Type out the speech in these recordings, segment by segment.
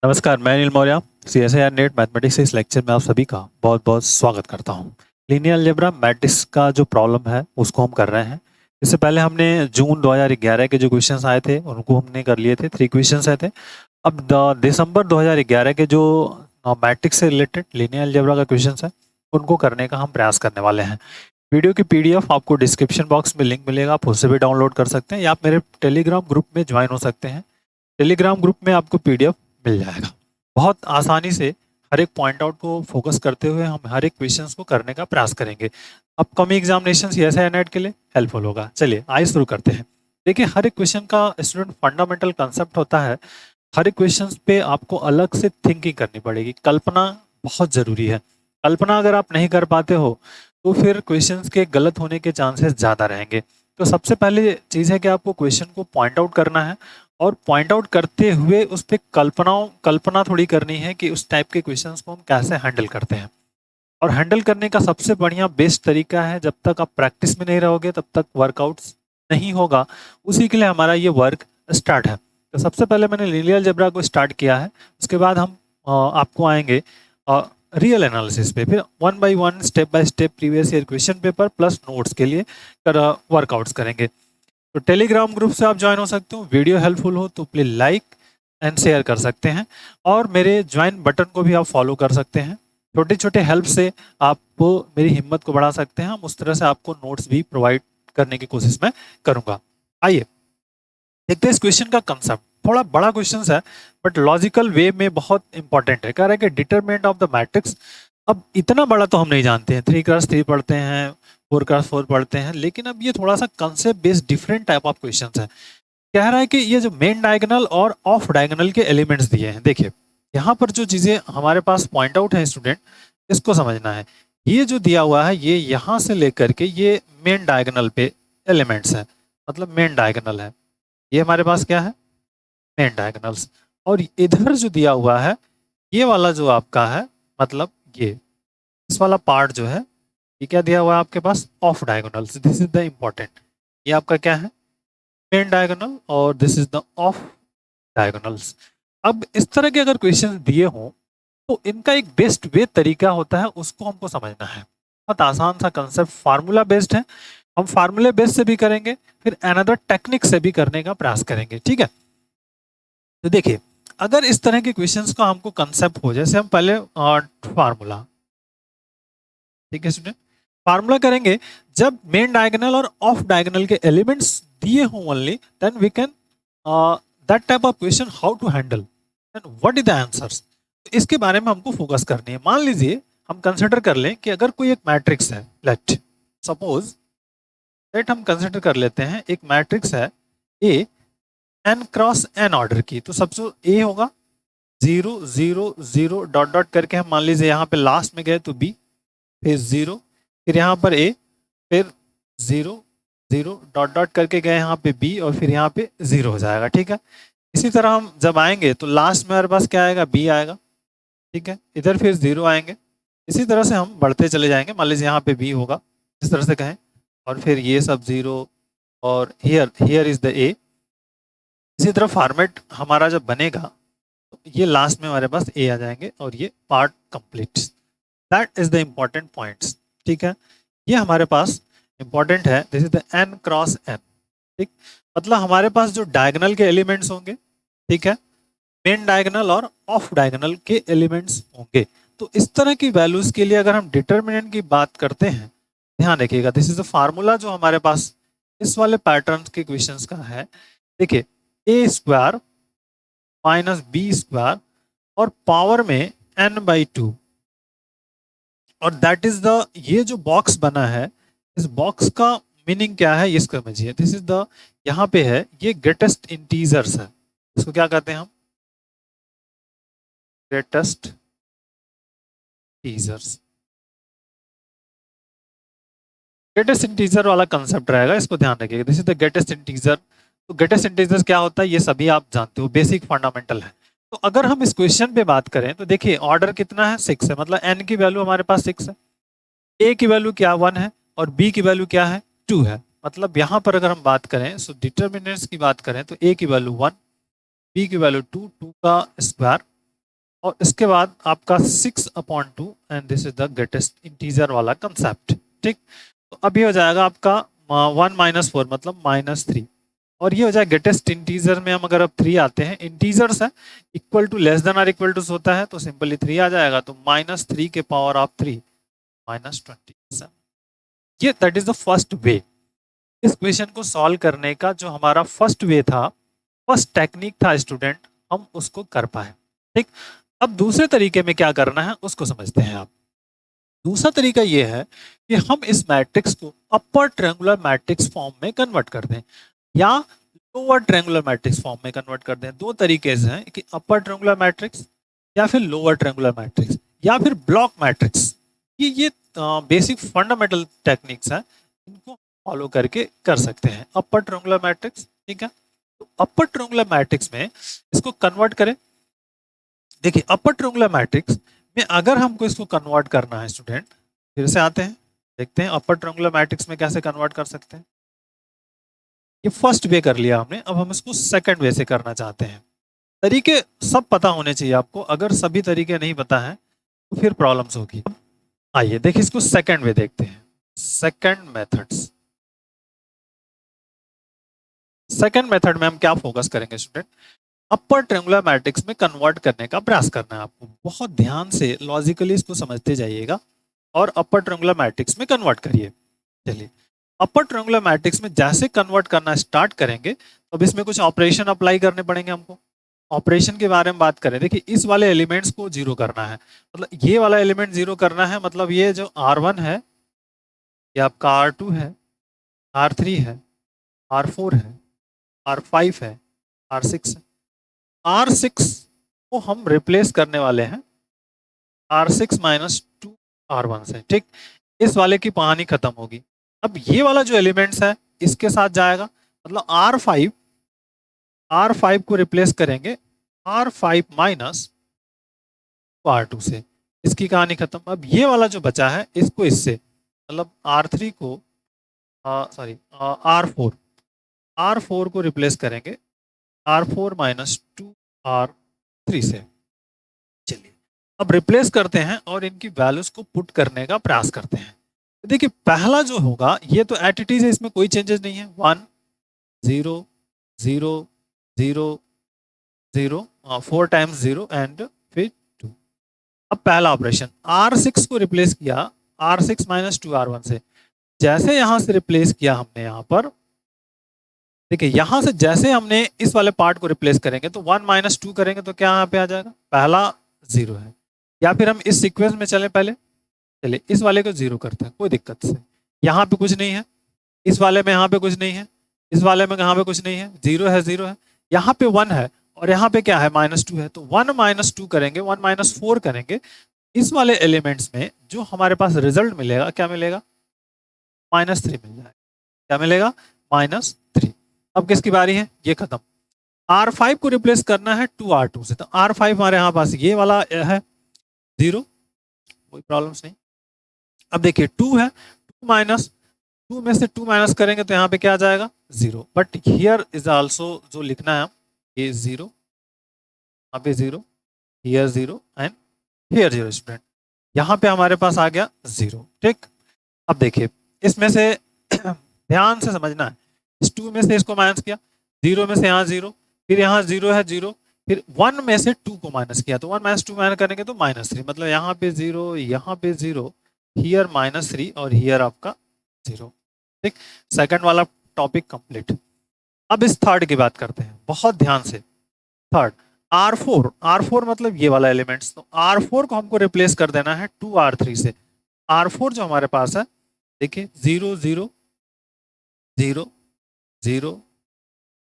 नमस्कार, मैं Anil Maurya. CSIR net mathematics इस लेक्चर में आप सभी का बहुत-बहुत स्वागत करता हूं। लीनियर अलजेब्रा मैट्रिक्स का जो प्रॉब्लम है उसको हम कर रहे हैं। इससे पहले हमने जून 2011 के जो क्वेश्चंस आए थे उनको हमने कर लिए थे, 3 क्वेश्चंस आए थे। अब दिसंबर 2011 के जो मैट्रिक्स से रिलेटेड लीनियर अलजेब्रा का क्वेश्चंस है उनको करने का हम प्रयास करने वाले हैं। वीडियो की पीडीएफ आपको डिस्क्रिप्शन बॉक्स में लिंक मिलेगा, आप उससे भी डाउनलोड कर सकते हैं या आप मेरे टेलीग्राम ग्रुप में ज्वाइन हो सकते हैं। टेलीग्राम ग्रुप में आपको पीडीएफ मिल जाएगा। बहुत आसानी से हर एक पॉइंट आउट को फोकस करते हुए हम हर एक क्वेश्चंस को करने का प्रयास करेंगे। अपकमिंग एग्जामिनेशन सीएसआई नेट के लिए हेल्पफुल होगा। चलिए आइए शुरू करते हैं। देखिए, हर एक क्वेश्चन का स्टूडेंट फंडामेंटल कंसेप्ट होता है। हर एक क्वेश्चन पे आपको अलग से थिंकिंग करनी पड़ेगी। कल्पना बहुत जरूरी है। कल्पना अगर आप नहीं कर पाते हो तो फिर क्वेश्चंस के गलत होने के चांसेस ज्यादा रहेंगे। तो सबसे पहले चीज है कि आपको क्वेश्चन को पॉइंट आउट करना है और पॉइंट आउट करते हुए उस पर कल्पना थोड़ी करनी है कि उस टाइप के क्वेश्चंस को हम कैसे हैंडल करते हैं। और हैंडल करने का सबसे बढ़िया बेस्ट तरीका है, जब तक आप प्रैक्टिस में नहीं रहोगे तब तक वर्कआउट्स नहीं होगा। उसी के लिए हमारा ये वर्क स्टार्ट है। तो सबसे पहले मैंने लीनियर अलजेब्रा को स्टार्ट किया है। उसके बाद हम आपको आएंगे रियल एनालिसिस पे, फिर one by step previous year question paper plus notes के लिए वर्कआउट्स करेंगे। तो टेलीग्राम ग्रुप से आप ज्वाइन हो सकते हो। वीडियो हेल्पफुल हो तो प्लीज लाइक एंड शेयर कर सकते हैं और मेरे ज्वाइन बटन को भी आप फॉलो कर सकते हैं। छोटे छोटे हेल्प से आप मेरी हिम्मत को बढ़ा सकते हैं। हम उस तरह से आपको नोट्स भी प्रोवाइड करने की कोशिश मैं करूंगा। आइए देखते हैं इस क्वेश्चन का कंसेप्ट। थोड़ा बड़ा क्वेश्चन है बट लॉजिकल वे में बहुत इंपॉर्टेंट है। कह रहा है कि डिटरमिनेंट ऑफ द मैट्रिक्स। अब इतना बड़ा तो हम नहीं जानते हैं, 3x3 पढ़ते हैं, 4x4 पढ़ते हैं, लेकिन अब ये थोड़ा सा concept based different type of question है। कह रहा है कि ये जो मेन डायगोनल और ऑफ डायगोनल के एलिमेंट्स दिए हैं, देखिए यहाँ पर जो चीजें हमारे पास पॉइंट आउट है स्टूडेंट, इसको समझना है। ये जो दिया हुआ है ये यहाँ से लेकर के ये मेन डायगोनल पे एलिमेंट्स है, मतलब मेन डायगोनल है। ये हमारे पास क्या है? Main diagonals. और इधर जो दिया हुआ है ये वाला जो आपका है, मतलब ये इस वाला पार्ट जो है, ये क्या दिया हुआ है आपके पास? Off diagonals. This is the important. ये आपका क्या है? मेन डायगोनल और this is the off diagonals. अब इस तरह के अगर क्वेश्चन दिए हों तो इनका एक बेस्ट वे तरीका होता है, उसको हमको समझना है। बहुत आसान सा कंसेप्ट, फार्मूला बेस्ड है। हम फार्मूले बेस्ड से भी करेंगे, फिर अनदर टेक्निक से भी करने का प्रयास करेंगे, ठीक है। तो देखिए, अगर इस तरह के क्वेश्चंस का हमको कंसेप्ट हो, जैसे हम पहले फार्मूला, ठीक है स्टूडेंट, फार्मूला करेंगे। जब मेन डायगोनल और ऑफ डायगोनल के एलिमेंट्स दिए हों only, then we can that type of question how to handle and what is the answers. इसके बारे में हमको फोकस करनी है। मान लीजिए हम कंसिडर कर लें कि अगर कोई एक मैट्रिक्स है, लेट सपोज लेट हम कंसिडर कर लेते हैं एक मैट्रिक्स है A N cross N order की। तो सबसे ए होगा 0 0 0 डॉट डॉट करके, हम मान लीजिए यहाँ पे लास्ट में गए तो बी, फिर 0, फिर यहाँ पर ए, फिर 0 0 डॉट डॉट करके गए यहाँ पे बी और फिर यहाँ पे 0 हो जाएगा, ठीक है। इसी तरह हम जब आएंगे तो लास्ट में हमारे पास क्या आएगा? बी आएगा, ठीक है। इधर फिर 0 आएंगे। इसी तरह से हम बढ़ते चले जाएंगे। मान लीजिए यहाँ पे बी होगा, इस तरह से कहें, और फिर ये सब 0 और हियर इज द ए। इसी तरह फॉर्मेट हमारा जब बनेगा तो ये लास्ट में हमारे पास ए आ जाएंगे और ये part complete. That is the important points, ठीक है। ये हमारे पास इंपॉर्टेंट है। This is the n cross n, ठीक। मतलब हमारे पास जो डायगोनल के एलिमेंट्स होंगे, ठीक है, मेन डायगोनल और ऑफ डायगोनल के एलिमेंट्स होंगे। तो इस तरह की वैल्यूज के लिए अगर हम डिटर्मिनेंट की बात करते हैं, ध्यान रखिएगा, दिस इज द फार्मूला जो हमारे पास इस वाले पैटर्न के क्वेश्चंस का है। देखिए, ए स्क्वायर माइनस बी स्क्वायर और पावर में n/2, और दैट इज द, ये जो बॉक्स बना है इस बॉक्स का मीनिंग क्या है ये समझिए। दिस इज द, यहाँ पे है ये ग्रेटेस्ट इंटीजर्स है। इसको क्या कहते हैं हम? Greatest integers. ग्रेटेस्ट इंटीजर वाला कंसेप्ट रहेगा, इसको ध्यान रखिएगा। This is the greatest integer. तो ग्रेटेस्ट इंटीजर क्या होता है ये सभी आप जानते हो, बेसिक फंडामेंटल है। तो अगर हम इस क्वेश्चन पे बात करें तो देखिए ऑर्डर कितना है? 6 है, मतलब n की वैल्यू हमारे पास 6 है, a की वैल्यू क्या 1 है और b की वैल्यू क्या है 2 है। मतलब यहाँ पर अगर हम बात करें, सो डिटर्मिनेंट्स की बात करें तो a की वैल्यू 1, b की वैल्यू 2, 2 का स्क्वायर और इसके बाद आपका 6/2 and this is the greatest integer वाला कंसेप्ट। ठीक, तो अभी हो जाएगा आपका 1 - 4 मतलब -3, और ये हो जाए ग्रेटेस्ट इंटीजर में हम अगर अब 3 आते हैं, इंटीजर्स है, इक्वल टू लेस देन और इक्वल टू होता है तो सिंपली 3 आ जाएगा, तो -3 के पावर ऑफ 3 -27। ये that is the first way. इस क्वेश्चन को सॉल्व करने का जो हमारा फर्स्ट वे था, फर्स्ट टेक्निक था स्टूडेंट, हम उसको कर पाए। ठीक, अब दूसरे तरीके में क्या करना है उसको समझते हैं आप। दूसरा तरीका ये है कि हम इस मैट्रिक्स को अपर ट्रायंगुलर मैट्रिक्स फॉर्म में कन्वर्ट कर दें या लोअर ट्रायंगुलर मैट्रिक्स फॉर्म में कन्वर्ट कर दें। दो तरीके से हैं कि अपर ट्रायंगुलर मैट्रिक्स या फिर लोअर ट्रायंगुलर मैट्रिक्स या फिर ब्लॉक मैट्रिक्स। ये बेसिक फंडामेंटल टेक्निक्स हैं, इनको फॉलो करके कर सकते हैं। अपर ट्रायंगुलर मैट्रिक्स, ठीक है, तो अपर ट्रायंगुलर मैट्रिक्स में इसको कन्वर्ट करें। देखिए अपर ट्रायंगुलर मैट्रिक्स में अगर हमको इसको कन्वर्ट करना है स्टूडेंट, फिर से आते हैं, देखते हैं अपर ट्रायंगुलर मैट्रिक्स में कैसे कन्वर्ट कर सकते हैं। ये फर्स्ट वे कर लिया हमने, अब हम इसको सेकंड वे से करना चाहते हैं। तरीके सब पता होने चाहिए आपको, अगर सभी तरीके नहीं पता है तो फिर प्रॉब्लम्स होगी। आइए देखिए इसको सेकंड वे देखते हैं, सेकंड मेथड्स। सेकंड मेथड में हम क्या फोकस करेंगे स्टूडेंट, अपर ट्रायंगुलर मैट्रिक्स में कन्वर्ट करने का प्रयास करना है आपको। बहुत ध्यान से लॉजिकली इसको समझते जाइएगा और अपर ट्रायंगुलर मैट्रिक्स में कन्वर्ट करिए। चलिए अपर ट्रायंगुलर मैट्रिक्स में जैसे कन्वर्ट करना स्टार्ट करेंगे तो अब इसमें कुछ ऑपरेशन अप्लाई करने पड़ेंगे हमको। ऑपरेशन के बारे में बात करें, देखिए इस वाले एलिमेंट्स को जीरो करना है, मतलब ये वाला एलिमेंट जीरो करना है, मतलब ये जो R1 है, ये आपका R2 है, R3 है, R4 है, R5 है, R6 है। R6 को हम रिप्लेस करने वाले हैं R6 - 2 R1 से। ठीक, इस वाले की कहानी खत्म होगी। अब ये वाला जो एलिमेंट्स है इसके साथ जाएगा, मतलब R5 को रिप्लेस करेंगे R5 - R2 से, इसकी कहानी खत्म। अब ये वाला जो बचा है इसको इससे, मतलब R3 को सॉरी R4 को रिप्लेस करेंगे R4 - 2 R3 से। चलिए अब रिप्लेस करते हैं और इनकी वैल्यूज को पुट करने का प्रयास करते हैं। तो देखिए पहला जो होगा ये तो एट इट इज है, इसमें कोई चेंजेस नहीं है, 1 0 0 0 0 4 टाइम्स 0 एंड फिर 2। अब पहला ऑपरेशन R6 को रिप्लेस किया R6 - 2 R1 से। जैसे यहां से रिप्लेस किया हमने यहां पर, देखिए यहां से जैसे हमने इस वाले पार्ट को रिप्लेस करेंगे तो 1 - 2 करेंगे तो क्या यहाँ पे आ जाएगा, पहला 0 है। या फिर हम इस सीक्वेंस में चले, पहले चलिए इस वाले को 0 करते हैं कोई दिक्कत से, यहाँ पे कुछ नहीं है, इस वाले में यहाँ पे कुछ नहीं है, इस वाले में यहाँ पे कुछ नहीं है, 0 है 0 है, यहाँ पे 1 है और यहाँ पे क्या है -2 है, तो 1 - 2 करेंगे, 1 - 4 करेंगे। इस वाले एलिमेंट्स में जो हमारे पास रिजल्ट मिलेगा क्या मिलेगा, -3 मिल जाएगा। क्या मिलेगा, -3। अब किसकी बारी है, ये खत्म। R5 को रिप्लेस करना है 2 R2 से, तो R5 हमारे यहाँ पास ये वाला है 0, कोई प्रॉब्लम्स नहीं। अब देखिए 2 है, 2 में से 2 माइनस करेंगे तो यहाँ पे क्या आ जाएगा, 0। बट हियर इज आल्सो जो लिखना है ये 0, यहाँ पे 0, हियर 0 एंड हियर 0 स्टूडेंट, यहाँ पे हमारे पास आ गया 0। ठीक, अब देखिए इसमें से ध्यान से समझना है, इस 2 में से इसको माइनस किया, 0 में से यहाँ 0, फिर यहाँ 0 है 0, फिर 1 में से 2 को माइनस किया, तो 1 - 2 माइनस करेंगे तो -3, मतलब यहाँ पे 0, यहाँ पे 0, हियर -3 और हियर आपका 0। ठीक, सेकंड वाला टॉपिक कंप्लीट। अब इस थर्ड की बात करते हैं बहुत ध्यान से। थर्ड R4 मतलब ये वाला एलिमेंट्स, तो R4 को हमको रिप्लेस कर देना है 2 R3 से। R4 जो हमारे पास है, देखिए 0 0 0 0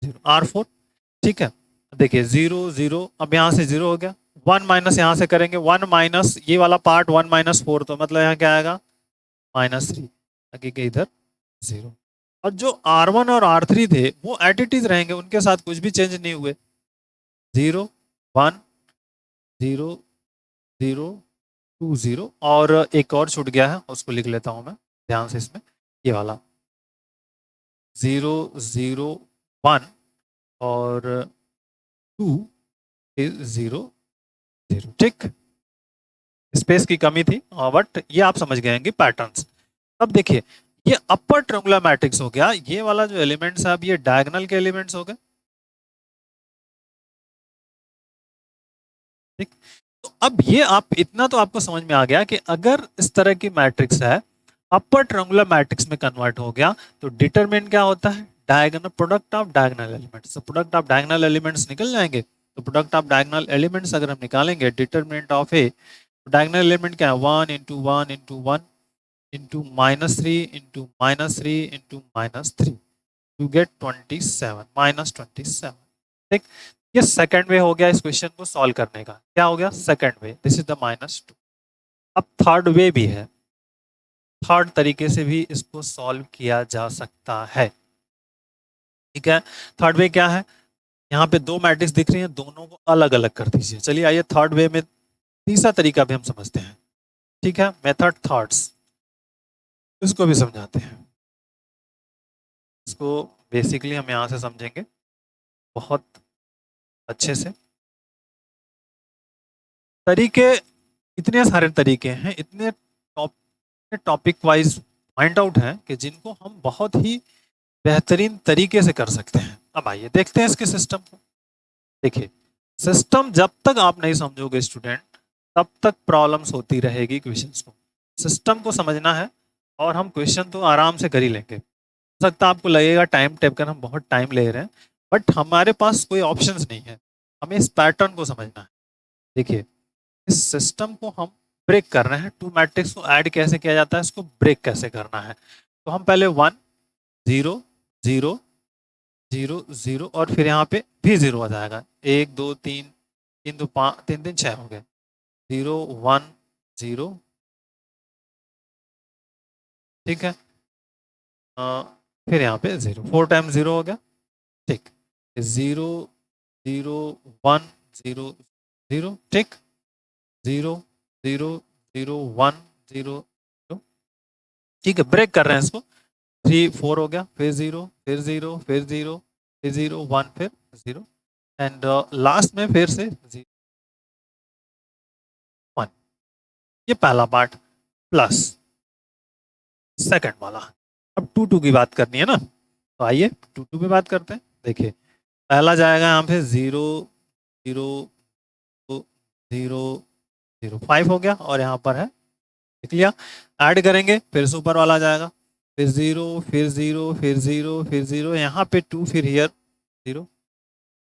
0 R4। ठीक है, देखिए 0 0, अब यहाँ से 0 हो गया, 1 माइनस यहाँ से करेंगे, 1 माइनस ये वाला पार्ट 1 - 4, तो मतलब यहाँ क्या आएगा -3, आगे के इधर 0। और जो R1 और R3 थे वो एट इट इज रहेंगे, उनके साथ कुछ भी चेंज नहीं हुए, 0 1 0 0 2 0, और एक और छूट गया है उसको लिख लेता हूं मैं ध्यान से, इसमें ये वाला 0 0 1 और 2 is 0 0। ठीक, स्पेस की कमी थी, बट ये आप समझ गए होंगे पैटर्न्स। अब देखिए, ये अपर ट्रायंगुलर मैट्रिक्स हो गया, ये वाला जो एलिमेंट्स है अब ये डायगोनल के एलिमेंट्स हो गए। ठीक, तो अब ये आप इतना तो आपको समझ में आ गया कि अगर इस तरह की मैट्रिक्स है, अपर ट्रायंगुलर मैट्रिक्स में कन्वर्ट हो गया, तो डिटरमिनेंट क्या होता है, diagonal, product of diagonal elements. तो प्रोडक्ट ऑफ डायगोनल एलिमेंट्स निकल जाएंगे। तो प्रोडक्ट ऑफ डायगोनल एलिमेंट्स अगर हम निकालेंगे, determinant of A, diagonal element क्या है, 1 × 1 × 1 × -3 टू गेट 27, -27। ठीक, ये सेकंड वे हो गया इस क्वेश्चन को सॉल्व करने का। क्या हो गया, second way, this is the -2। अब थर्ड वे भी है, थर्ड तरीके से भी इसको सॉल्व किया जा सकता है। ठीक है, थर्ड वे क्या है, यहाँ पे दो मैट्रिक्स दिख रही हैं, दोनों को अलग अलग कर दीजिए। चलिए आइए थर्ड वे में तीसरा तरीका भी हम समझते हैं। ठीक है, मेथड थर्ड्स, इसको भी समझाते हैं। इसको बेसिकली हम यहाँ से समझेंगे बहुत अच्छे से। तरीके, इतने सारे तरीके हैं, इतने टॉपिक वाइज पॉइंट आउट हैं कि जिनको हम बहुत ही बेहतरीन तरीके से कर सकते हैं। अब आइए देखते हैं इसके सिस्टम को। देखिए, सिस्टम जब तक आप नहीं समझोगे स्टूडेंट, तब तक प्रॉब्लम्स होती रहेगी क्वेश्चंस को। सिस्टम को समझना है और हम क्वेश्चन तो आराम से कर ही लेंगे। हो सकता है आपको लगेगा टाइम टेक कर हम बहुत टाइम ले रहे हैं, बट हमारे पास कोई ऑप्शंस नहीं है, हमें इस पैटर्न को समझना है। देखिए, इस सिस्टम को हम ब्रेक कर रहे हैं, टू मैट्रिक्स को ऐड कैसे किया जाता है, इसको ब्रेक कैसे करना है। तो हम पहले 1 0 0 0 0 और फिर यहाँ पे भी 0 आ जाएगा, 1 2 3 3 2 5 3 3 6 हो गए, 0 1 0। ठीक है, फिर यहाँ पे 0, 4 टाइम 0 हो गया। ठीक, 0 0 1 0 0। ठीक, 0 0 0 1 0 0। ठीक है, ब्रेक कर रहे हैं इसको, 3 4 हो गया, फिर 0 फिर 0 फिर 0 फिर 0 1 फिर 0 एंड लास्ट में फिर से 0 1। ये पहला पार्ट प्लस सेकंड वाला। अब 2 2 की बात करनी है ना, तो आइए 2 2 पे बात करते हैं। देखिए, पहला जाएगा यहाँ पे 0 0 0 0 5 हो गया और यहाँ पर है, देख लिया। ऐड करेंगे, फिर से ऊपर वाला जाएगा, फिर 0 फिर 0 फिर 0 फिर 0, यहाँ पे 2 फिर हियर 0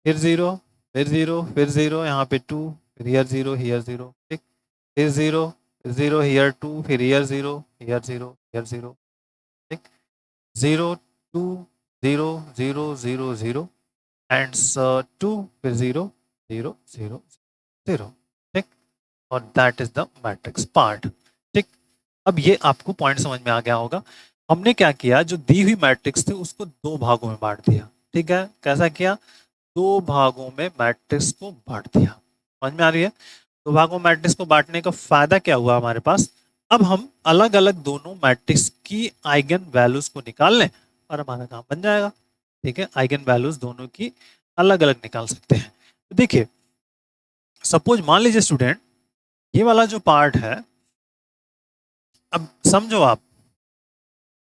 फिर 0 फिर 0 फिर 0, यहाँ पे 2 फिर हियर 0 हियर 0। ठीक, फिर 0 फिर 0 हियर 2 फिर हियर 0 हियर 0 हियर 0। ठीक, 0 2 0 0 0 0 एंड 2 फिर 0 0 0 0। ठीक, और that is the matrix part. ठीक, अब ये आपको पॉइंट समझ में आ गया होगा। हमने क्या किया, जो दी हुई मैट्रिक्स थी उसको दो भागों में बांट दिया। ठीक है, कैसा किया, दो भागों में मैट्रिक्स को बांट दिया। समझ में आ रही है, दो भागों में मैट्रिक्स को बांटने का फायदा क्या हुआ हमारे पास, अब हम अलग अलग दोनों मैट्रिक्स की आइगन वैल्यूज को निकाल लें और हमारा काम बन जाएगा। ठीक है, आइगन वैल्यूज दोनों की अलग अलग निकाल सकते हैं। तो देखिए, सपोज मान लीजिए स्टूडेंट, ये वाला जो पार्ट है, अब समझो आप,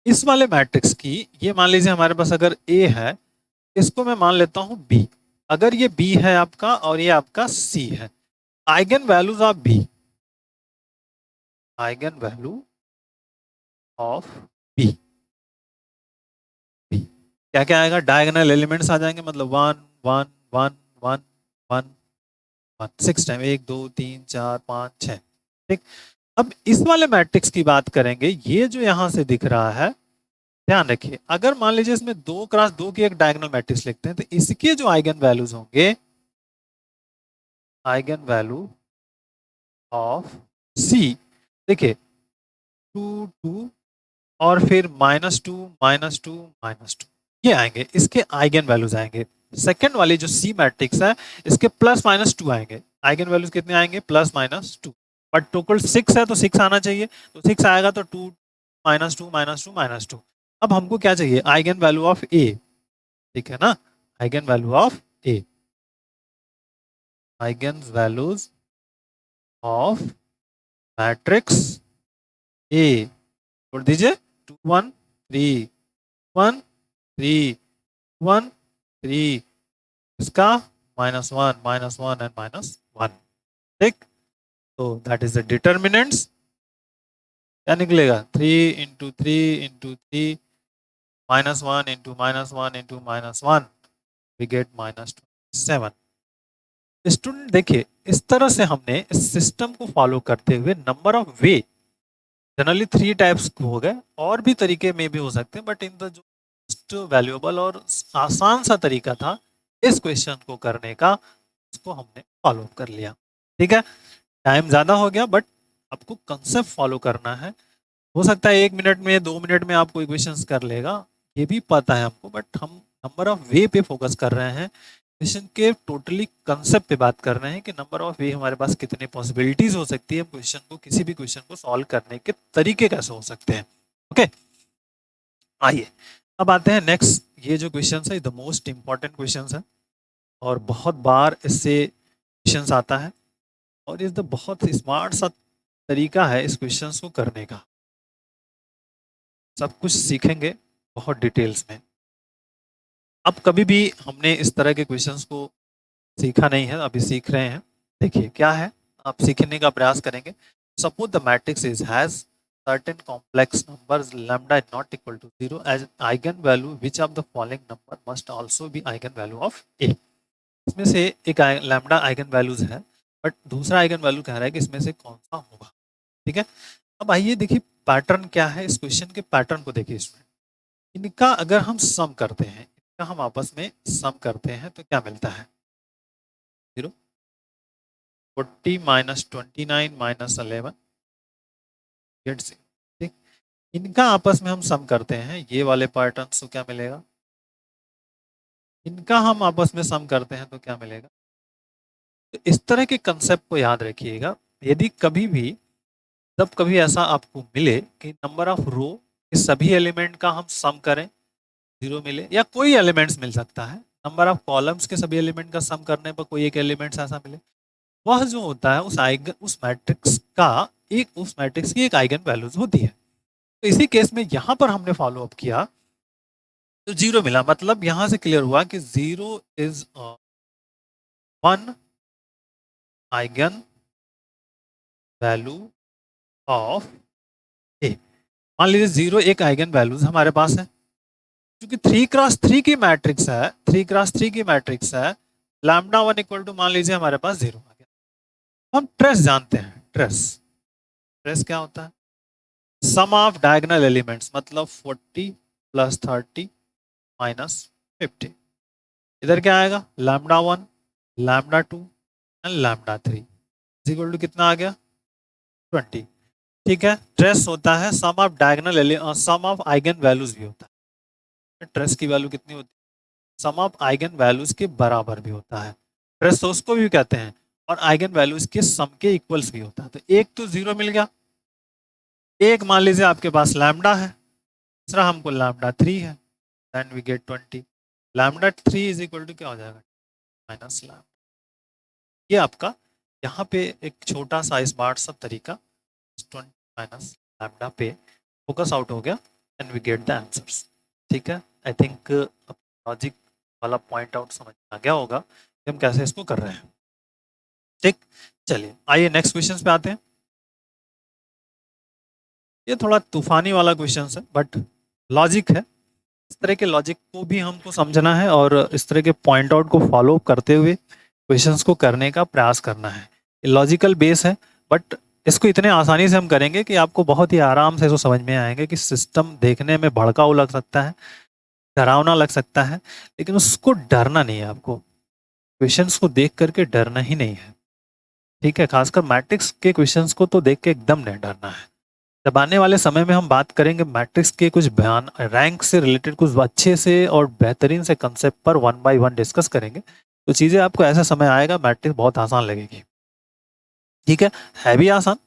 इस वाले मैट्रिक्स की, ये मान लीजिए हमारे पास अगर ए है, इसको मैं मान लेता हूं बी। अगर ये बी है आपका और ये आपका सी है, eigen values of B, eigen value of B, B क्या क्या आएगा, डायगोनल एलिमेंट्स आ जाएंगे, मतलब 1 1 1 1 1 1 6 टाइम, 1 2 3 4 5 6। ठीक, अब इस वाले मैट्रिक्स की बात करेंगे, ये जो यहां से दिख रहा है, ध्यान रखिए, अगर मान लीजिए इसमें 2 क्रॉस 2 की एक डायगोनल मैट्रिक्स लिखते हैं, तो इसके जो आइगन वैल्यूज होंगे, आइगन वैल्यू ऑफ सी, देखिए 2 2 और फिर -2 -2 -2, ये आएंगे, इसके आइगन वैल्यूज आएंगे। सेकंड वाली जो सी मैट्रिक्स है, इसके +-2 आएंगे, आइगन वैल्यूज कितने आएंगे, +-2। बट टोटल 6 है तो 6 आना चाहिए, तो 6 आएगा तो 2 -2 -2 -2। अब हमको क्या चाहिए, आइगन वैल्यू ऑफ ए। ठीक है ना, eigen value of A, eigen values of matrix A, जोड़ दीजिए 2 1 3 1 3 1 3, इसका -1 -1 एंड -1, ठीक। तो दैट इज द डिटर्मिनेंट्स, क्या निकलेगा 3 into 3 into 3 -1 into -1 into -1, we get -27। Student देखिए, इस तरह से हमने इस सिस्टम को फॉलो करते हुए number of way, generally 3 types हो गए, और भी तरीके में भी हो सकते हैं, बट इन द जो वैल्यूएबल और आसान सा तरीका था इस क्वेश्चन को करने का, उसको हमने फॉलो कर लिया, ठीक है। टाइम ज्यादा हो गया, बट आपको कंसेप्ट फॉलो करना है। हो सकता है 1 मिनट में 2 मिनट में आपको इक्वेशंस कर लेगा, ये भी पता है हमको, बट हम नंबर ऑफ वे पे फोकस कर रहे हैं, क्वेश्चन के टोटली कंसेप्ट पे बात कर रहे हैं कि नंबर ऑफ वे हमारे पास कितने पॉसिबिलिटीज हो सकती है, क्वेश्चन को, किसी भी क्वेश्चन को सॉल्व करने के तरीके कैसे हो सकते हैं। ओके, आइए अब आते हैं नेक्स्ट। ये जो क्वेश्चन है द मोस्ट इंपॉर्टेंट क्वेश्चन है, और बहुत बार इससे क्वेश्चन आता है, और ये तो बहुत स्मार्ट सा तरीका है इस क्वेश्चन को करने का। सब कुछ सीखेंगे बहुत डिटेल्स में। अब कभी भी हमने इस तरह के क्वेश्चंस को सीखा नहीं है, अभी सीख रहे हैं। देखिए क्या है, आप सीखने का प्रयास करेंगे। Suppose the matrix is has certain complex numbers lambda is not equal to 0 as eigenvalue, which of the following number must also be eigenvalue of a। इसमें से एक लैम्डा आइगन वैल्यूज है, बट दूसरा आइगन वैल्यू कह रहा है कि इसमें से कौन सा होगा, ठीक है। अब आइए देखिए पैटर्न क्या है, इस क्वेश्चन के पैटर्न को देखिए। इसमें इनका अगर हम सम करते हैं, इनका हम आपस में सम करते हैं तो क्या मिलता है 0, 40 - 29 - 11 गेट 0, ठीक। इनका आपस में हम सम करते हैं, ये वाले पैटर्न तो क्या मिलेगा, इनका हम आपस में सम करते हैं तो क्या मिलेगा। तो इस तरह के कंसेप्ट को याद रखिएगा। यदि कभी भी, जब कभी ऐसा आपको मिले कि नंबर ऑफ रो के सभी एलिमेंट का हम सम करें 0 मिले, या कोई एलिमेंट्स मिल सकता है, नंबर ऑफ कॉलम्स के सभी एलिमेंट का सम करने पर कोई एक एलिमेंट्स ऐसा मिले, वह जो होता है उस मैट्रिक्स का उस मैट्रिक्स की एक आइगन वैल्यूज होती है। तो इसी केस में यहां पर हमने फॉलो अप किया तो 0 मिला, मतलब यहां से क्लियर हुआ कि 0 इज 1 आइगन वैल्यू ऑफ ए। मान लीजिए 0 एक आइगन वैल्यूज हमारे पास है, क्योंकि 3x3 की मैट्रिक्स है, 3x3 की मैट्रिक्स है, लैम्डा 1 इक्वल टू मान लीजिए हमारे पास 0 आ गया। हम ट्रेस जानते हैं, ट्रेस क्या होता है, सम ऑफ डायगोनल एलिमेंट्स, मतलब 40 + 30 - 50। इधर क्या आएगा, lambda 1 lambda 2 and lambda 3 equal to कितना आ गया 20, ठीक है। ट्रेस होता है sum of diagonal, sum of eigen values भी होता है। ट्रेस की वैल्यू कितनी होती है, सम ऑफ आइगन वैल्यूज के बराबर भी होता है, ट्रेस तो उसको भी कहते हैं, और आइगन वैल्यूज के सम के इक्वल्स भी होता है। तो एक तो 0 मिल गया, एक मान लीजिए आपके पास लैम्डा है, दूसरा हमको लैम्डा 3 है, then we get 20। Lambda 3 is equal to क्या हो जाएगा माइनस लैम्डा। ये आपका यहाँ पे एक छोटा सा स्मार्ट सा तरीका 20 माइनस लैम्डा पे फोकस आउट हो गया, and we get the answers, ठीक है। आई थिंक लॉजिक वाला पॉइंट आउट समझ आ गया होगा कि हम कैसे इसको कर रहे हैं, ठीक। चलिए आइए नेक्स्ट क्वेश्चन पे आते हैं। ये थोड़ा तूफानी वाला क्वेश्चन है, बट लॉजिक है। इस तरह के लॉजिक को भी हमको समझना है, और इस तरह के पॉइंट आउट को फॉलो करते हुए क्वेश्चंस को करने का प्रयास करना है। लॉजिकल बेस है, बट इसको इतने आसानी से हम करेंगे कि आपको बहुत ही आराम से इसको समझ में आएंगे कि सिस्टम देखने में भड़काऊ लग सकता है, डरावना लग सकता है, लेकिन उसको डरना नहीं है आपको, क्वेश्चंस को देख करके डरना ही नहीं है, ठीक है। खासकर मैट्रिक्स के क्वेश्चंस को तो देख के एकदम नहीं डरना है। जब आने वाले समय में हम बात करेंगे मैट्रिक्स के कुछ बयान, रैंक से रिलेटेड कुछ अच्छे से और बेहतरीन से कंसेप्ट पर 1 बाय 1 डिस्कस करेंगे, तो चीज़ें आपको ऐसा समय आएगा मैट्रिक्स बहुत आसान लगेगी, ठीक है भी आसान।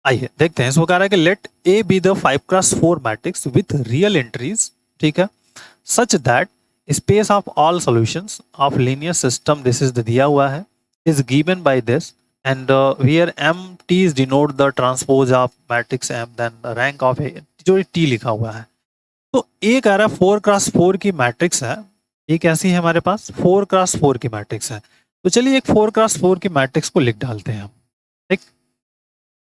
आइए देखते हैं, इसको कह रहा है कि let A be the 5x4 matrix with real entries, ठीक है, such that space of all solutions of linear system, this is दिया हुआ है, is given by this and here MT denote the transpose of matrix M, then the rank of A, जो T लिखा हुआ है। तो ए कह रहा है 4x4 की मैट्रिक्स है, ये कैसी है हमारे पास 4x4 की मैट्रिक्स है। तो चलिए एक 4x4 की मैट्रिक्स को लिख डालते हैं हम। ठीक,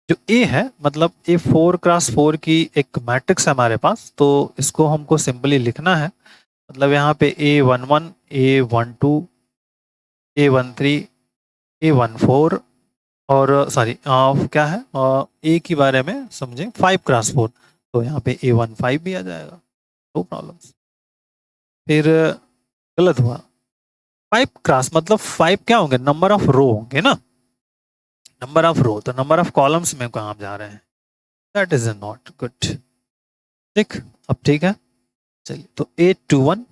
जो ए है मतलब ए 4x4 की एक मैट्रिक्स है हमारे पास, तो इसको हमको सिंपली लिखना है। मतलब यहाँ पे A11, A12, A13, A14 और सॉरी क्या है ए के बारे में समझें 5x4, तो यहाँ पे A15 भी आ जाएगा, नो प्रॉब्लम। फिर गलत हुआ, 5x मतलब 5 क्या होंगे, नंबर ऑफ रो होंगे ना, नंबर ऑफ रो, तो नंबर ऑफ कॉलम्स में कहाँ जा रहे हैं, दैट इज नॉट गुड। ठीक, अब ठीक है, चलिए तो A21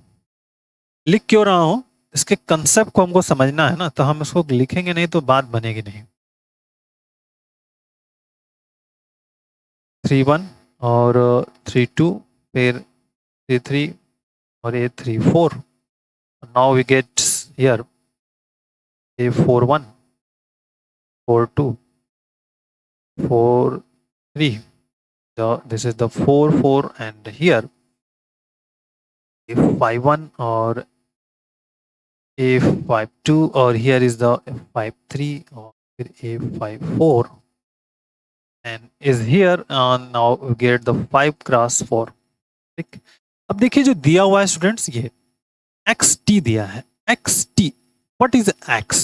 लिख क्यों रहा हूं, इसके कंसेप्ट को हमको समझना है ना, तो हम इसको लिखेंगे नहीं तो बात बनेगी नहीं। 3-1 और 3-2, फिर 3-3 और A3-4, now we get here A4-1, 4-2, 4-3, this is the 4-4 and here A5-1 और A5-2 और here is the A5-3 और फिर A5-4 and is here now we get the 5x4। ठीक, अब देखिए जो दिया हुआ है स्टूडेंट्स, ये xt दिया है, xt, what is x?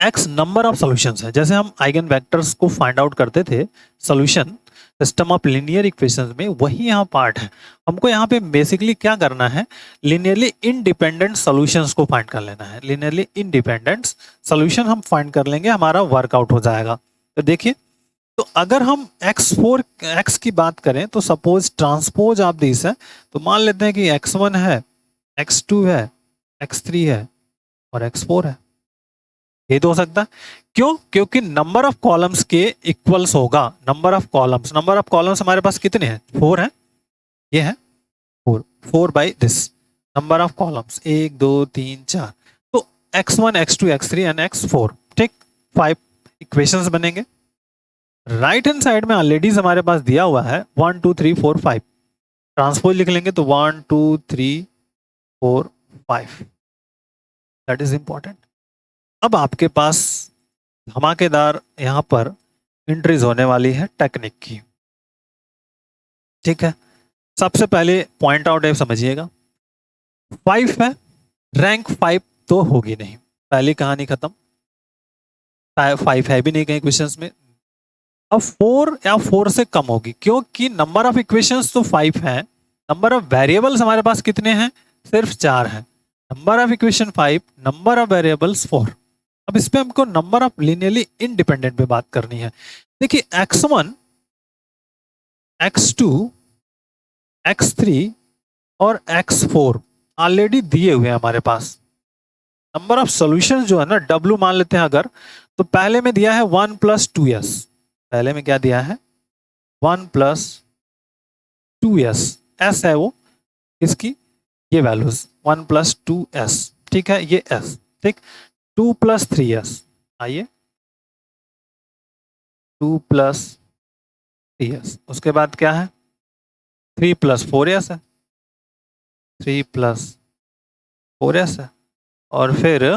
x number of solutions है। जैसे हम आइगन वेक्टर्स को फाइंड आउट करते थे solution system of linear equations में, वही यहाँ पार्ट है। हमको यहाँ पे बेसिकली क्या करना है, लीनियरली इंडिपेंडेंट सॉल्यूशंस को फाइंड कर लेना है। लीनियरली इंडिपेंडेंट सॉल्यूशन हम फाइंड कर लेंगे, हमारा वर्कआउट हो जाएगा। तो देखिए, तो अगर हम x की बात करें तो सपोज ट्रांसपोज ऑफ दिस है, तो मान लेते हैं कि x1 है, x2 है, x3 है और x4 है। ये तो हो सकता है, क्यों? क्योंकि नंबर ऑफ कॉलम्स के इक्वल्स होगा। नंबर ऑफ कॉलम्स हमारे पास कितने हैं, 4 हैं, ये है 4 by this number of columns 1 2 3 4, तो x1 x2 x3 and x4। ठीक, 5 इक्वेशंस बनेंगे। राइट हैंड साइड में ऑलरेडी हमारे पास दिया हुआ है 1 2 3 4 5, ट्रांसपोज लिख लेंगे तो 1 2 3 4 5, दैट इज इंपॉर्टेंट। अब आपके पास धमाकेदार यहां पर एंट्रीज होने वाली है टेक्निक की। ठीक है, सबसे पहले पॉइंट आउट है, समझिएगा 5 है, रैंक 5 तो होगी नहीं, पहली कहानी खत्म। 5 है भी नहीं कहीं क्वेश्चंस में। अब 4 या 4 से कम होगी, क्योंकि नंबर ऑफ इक्वेशंस तो 5 है, नंबर ऑफ वेरिएबल्स हमारे पास कितने हैं, सिर्फ 4 हैं। Number of equation 5, number of variables 4। अब इस पे हमको नंबर ऑफ लीनियरली इंडिपेंडेंट पे बात करनी है। देखिए x1, x2, x3 और x4 ऑलरेडी दिए हुए हैं हमारे पास। नंबर ऑफ सॉल्यूशंस जो है ना, W मान लेते हैं अगर, तो पहले में दिया है 1 + 2s, पहले में क्या दिया है 1 + 2s, s है वो इसकी, ये वैल्यूज 1 + 2s। ठीक है, ये s। ठीक, 2 + 3s, आइए 2 + 3s, उसके बाद क्या है 3 + 4s है, 3 + 4s है और फिर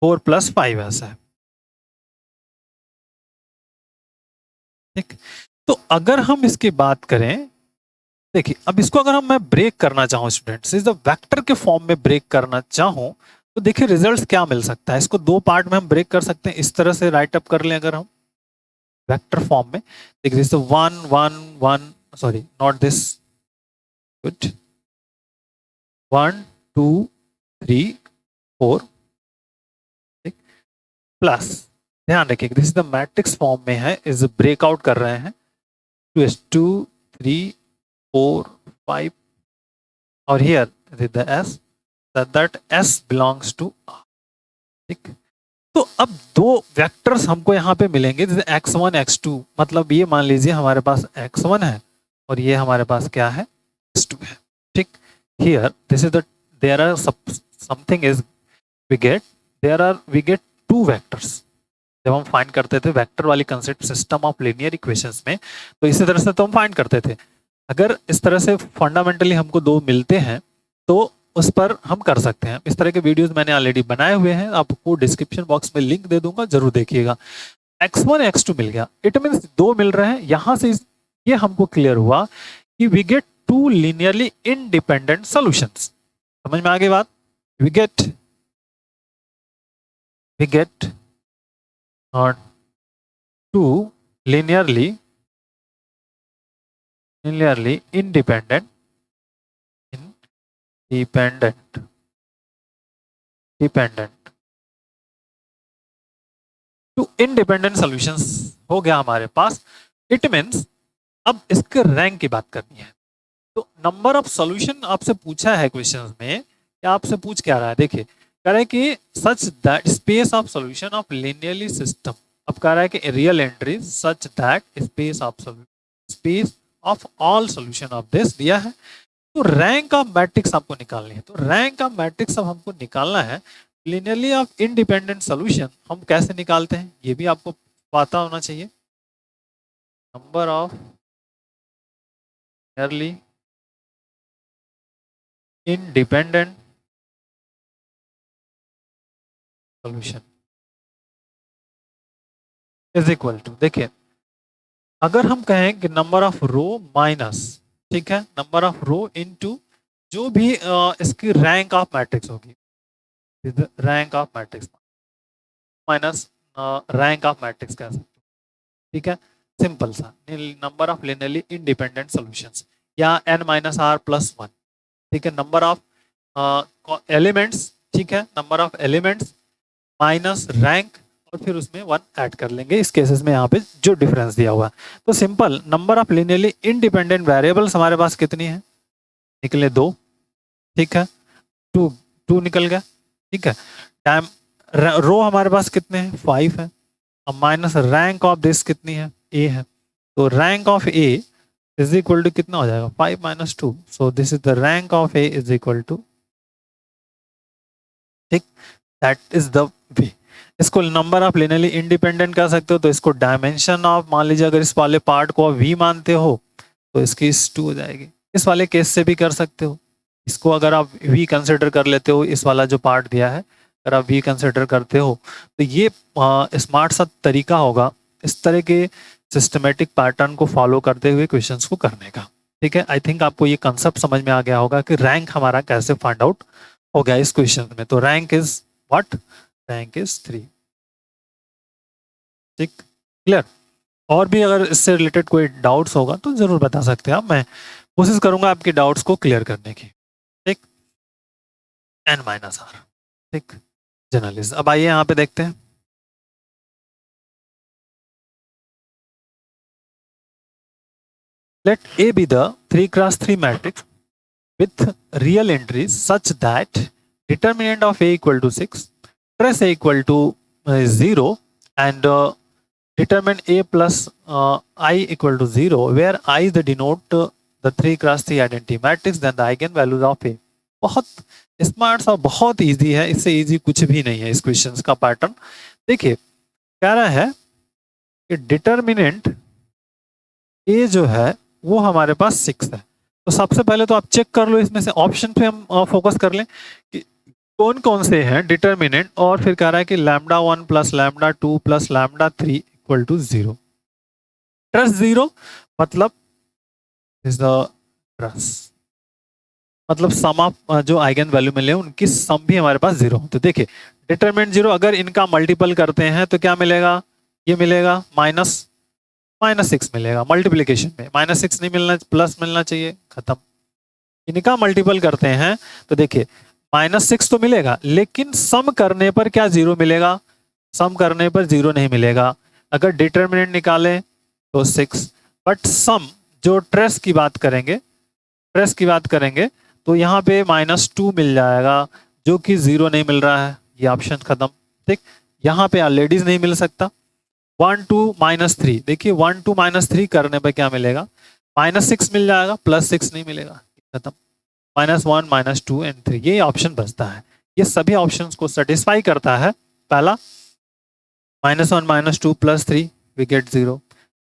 4 + 5s है। ठीक, तो अगर हम इसकी बात करें, देखिए अब इसको अगर मैं ब्रेक करना चाहूं स्टूडेंट्स, इस वेक्टर के फॉर्म में ब्रेक करना चाहूं, तो देखिए रिजल्ट्स क्या मिल सकता है। इसको 2 पार्ट में हम ब्रेक कर सकते हैं, इस तरह से राइट अप कर लें अगर हम वेक्टर फॉर्म में। देखिए this 1 1 1, sorry not this, good, 1 2 3 4, ठीक, प्लस ध्यान रखिए this is the matrix form में है, इज ब्रेकआउट कर रहे हैं 2 3 4 5 और here with the s, that s belongs to r। ठीक, तो अब 2 वेक्टर्स हमको यहाँ पे मिलेंगे, जैसे x1 x2, मतलब ये मान लीजिए हमारे पास x1 है और ये हमारे पास क्या है x2 है। ठीक, here this is the, there are something is we get 2 vectors, जब हम फाइंड करते थे वेक्टर वाली concept system of linear equations में, तो इसी तरह से तो हम फाइंड करते थे। अगर इस तरह से फंडामेंटली हमको दो मिलते हैं तो उस पर हम कर सकते हैं। इस तरह के वीडियोस मैंने ऑलरेडी बनाए हुए हैं, आपको डिस्क्रिप्शन बॉक्स में लिंक दे दूंगा, जरूर देखिएगा। x1 x2 मिल गया, इट मीन्स दो मिल रहे हैं। यहां से ये हमको क्लियर हुआ कि we get two linearly independent solutions. समझ में आ गई बात? We get two linearly independent two independent solutions हो गया हमारे पास। इट मीन्स अब इसके रैंक की बात करनी है। तो नंबर ऑफ सॉल्यूशन आपसे पूछा है क्वेश्चन में, क्या आपसे पूछ क्या रहा है? देखिए कह रहा है कि सच that space of solution of linearly system. अब कह रहा है कि real entry such that space of all solution of this दिया है। तो रैंक ऑफ मैट्रिक्स आपको निकालनी है। तो रैंक ऑफ मैट्रिक्स अब हमको निकालना है। लिनियरली ऑफ इंडिपेंडेंट सॉल्यूशन हम कैसे निकालते हैं ये भी आपको पता होना चाहिए। Number of linearly independent solution is equal to, देखिए अगर हम कहें कि नंबर ऑफ रो माइनस, ठीक है, नंबर ऑफ रो इनटू जो भी इसकी रैंक ऑफ मैट्रिक्स होगी, rank of matrix minus rank of matrix कह सकते हो, ठीक है। सिंपल सा number of linearly independent solutions या n माइनस आर प्लस वन, ठीक है। नंबर ऑफ एलिमेंट्स, ठीक है, number of elements minus rank और फिर उसमें वन ऐड कर लेंगे इस केसेस में, यहाँ पे जो डिफरेंस दिया हुआ है। तो simple number of linearly independent variables हमारे पास कितनी है? निकले दो, ठीक है, टू निकल गया, ठीक है। टाइम रो हमारे पास कितने हैं? 5 है। अब माइनस रैंक ऑफ दिस कितनी है? ए है। तो rank of A is equal to कितना हो जाएगा? 5 माइनस 2। So this is the rank of A is equal to, ठीक, दैट इज द वे। इसको नंबर ऑफ लिनियरली इंडिपेंडेंट कह सकते हो। तो इसको डायमेंशन ऑफ, मान लीजिए अगर इस वाले पार्ट को वी मानते हो तो इसकी 2 हो जाएगी। इस वाले केस से भी कर सकते हो। इसको अगर आप वी कंसिडर कर लेते हो, इस वाला जो पार्ट दिया है अगर आप वी कंसिडर करते हो तो ये स्मार्ट सा तरीका होगा इस तरह के सिस्टमेटिक पैटर्न को फॉलो करते हुए क्वेश्चंस को करने का, ठीक है। आई थिंक आपको ये कंसेप्ट समझ में आ गया होगा कि रैंक हमारा कैसे फाइंड आउट हो गया इस क्वेश्चन में। तो rank is what? Rank is 3, ठीक, क्लियर। और भी अगर इससे रिलेटेड कोई डाउट्स होगा तो जरूर बता सकते हैं आप, मैं कोशिश करूंगा आपके डाउट्स को क्लियर करने की, ठीक। n माइनस आर, ठीक, जनरलिस्ट। अब आइए यहाँ पे देखते हैं। Let A be the 3x3 matrix with real entries such that determinant of A equal to 6, trace A equal to 0 and determine A plus I equal to 0 where I is the denote the 3x3 identity matrix then the eigenvalues of A। बहुत smart सा, बहुत easy है, इससे easy कुछ भी नहीं है इस क्वेश्चन का पैटर्न। देखिए कह रहा है कि डिटर्मिनेंट A जो है वो हमारे पास 6 है। तो सबसे पहले तो आप चेक कर लो, इसमें से ऑप्शन पे हम फोकस कर लें कि कौन कौन से हैं डिटर्मिनेंट। और फिर कह रहा है कि lambda 1 plus lambda 2 plus lambda 3 equal to 0। Trace 0 मतलब इज द ट्रस, मतलब सम ऑफ जो आइगन वैल्यू मिले उनकी सम भी हमारे पास 0। तो देखिए डिटरमिनेंट 0, अगर इनका मल्टीपल करते हैं तो क्या मिलेगा? ये मिलेगा माइनस 6 मिलेगा मल्टीप्लीकेशन में। -6 नहीं मिलना, प्लस मिलना चाहिए, खत्म। इनका मल्टीपल करते हैं तो देखिए -6 तो मिलेगा, लेकिन सम करने पर क्या 0 मिलेगा? सम करने पर 0 नहीं मिलेगा। अगर डिटरमिनेंट निकालें तो 6, बट सम जो ट्रेस की बात करेंगे तो यहाँ पे -2 मिल जाएगा जो कि 0 नहीं मिल रहा है, ये ऑप्शन खत्म, ठीक। यहाँ पे ऑलरेडी नहीं मिल सकता। 1 2 -3, देखिए 1 2 -3 करने पर क्या मिलेगा? -6 मिल जाएगा, +6 नहीं मिलेगा, खत्म। -1 -2 एंड 3, ये ऑप्शन बचता है। ये सभी ऑप्शंस को सेटिस्फाई करता है। पहला -1 -2 + 3 we get 0,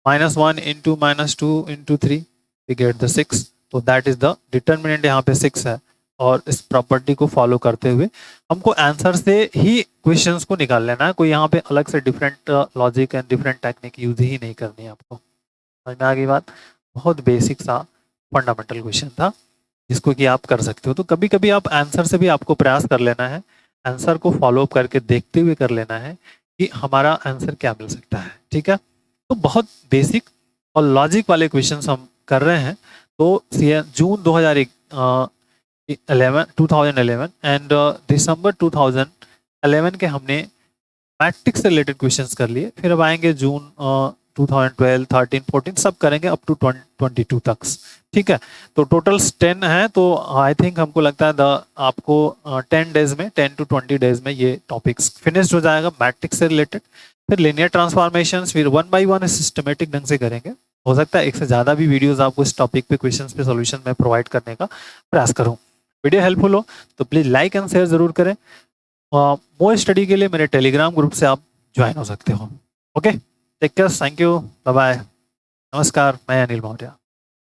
-1 × -2 × 3 we get the 6. तो दैट इज द डिटर्मिनेंट यहाँ पे 6 है और इस प्रॉपर्टी को फॉलो करते हुए हमको आंसर से ही क्वेश्चंस को निकाल लेना है। कोई यहाँ पे अलग से different logic and different technique use ही नहीं करनी है आपको। समझ में आ गई बात? बहुत बेसिक सा फंडामेंटल क्वेश्चन था जिसको कि आप कर सकते हो। तो कभी कभी आप आंसर से भी आपको प्रयास कर लेना है, आंसर को फॉलो अप करके देखते हुए कर लेना है कि हमारा आंसर क्या मिल सकता है। ठीक है, तो बहुत बेसिक और लॉजिक वाले क्वेश्चंस हम कर रहे हैं। तो जून 2011 एंड दिसंबर 2011 के हमने मैट्रिक्स से रिलेटेड क्वेश्चंस कर लिए। फिर अब आएंगे जून 2012, 13, 14 सब करेंगे अप टू 22 तक। ठीक है, तो टोटल 10 है। तो आई थिंक हमको लगता है आपको 10 डेज में 10 to 20 डेज में ये टॉपिक्स फिनिश्ड हो जाएगा मैट्रिक्स से रिलेटेड। फिर लीनियर ट्रांसफॉर्मेशंस फिर 1 by 1 सिस्टमेटिक ढंग से करेंगे। हो सकता है एक से ज़्यादा भी वीडियोस आपको इस टॉपिक पे क्वेश्चंस पे सॉल्यूशन में प्रोवाइड करने का प्रयास करूँ। वीडियो हेल्पफुल हो तो प्लीज़ लाइक एंड शेयर ज़रूर करें। मोर स्टडी के लिए मेरे टेलीग्राम ग्रुप से आप ज्वाइन हो सकते हो। Okay, take care, thank you, bye bye, नमस्कार, मैं अनिल मौर्य।